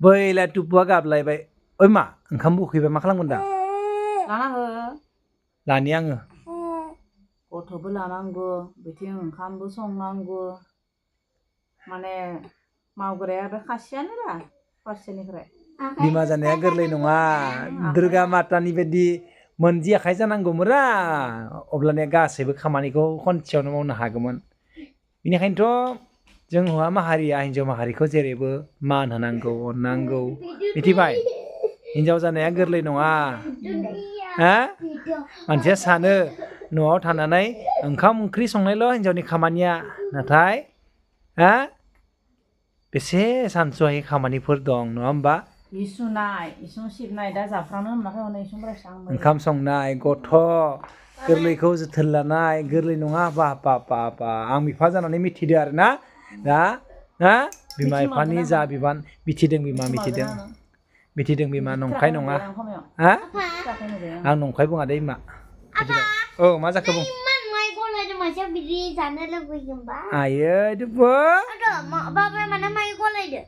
बैला टुपुआ गाबलायबाय ओइ मा ओंखाम उखैबाय मा खालामगोन दा लाना हो लानि आङो गथ'बो लानांगौ बिथिं ओंखामबो संनांगौ माने मावग्राया बे खासेयानो रा फारसेनिफ्राय बिमा जानाया गोरलै नङा दुर्गा मातानि बायदि मोनजि आखाइ जानांगौमोनरा अब्लानिया गासैबो खामानिखौ खनसेयावनो मावनो हागौमोन बेनिखायनोथ' जों हौवा माहारिया हिन्जाव माहारिखौ जेरैबो मान होनांगौ अननांगौ मिथिबाय हिन्जाव जानाया गोरलै नङा हा मानसिया सानो न'आव थानानै ओंखाम ओंख्रि संनायल' हिन्जावनि खामानिया नाथाय हा बेसे सानस'हायै खामानिफोर दं नङा होमबा हि सुनाय इसिं सिबनाय दा जाफ्रानो होनाखै हनै इसिंफ्राय ओंखाम संनाय गथ' गोरलैखौ जोथोन लानाय गोरलै नङा बा आं बिफा जानानै मिथिदो आरोना दा हा बिमा बिफानि जा बिबान मिथिदों बिमा मिथिदों बिमा नंखाय नङा हा आं नंखाय बुङा दे बिमा औ मा जाखो बुं आयै दुबु बाबाया मानो माइ गलायदो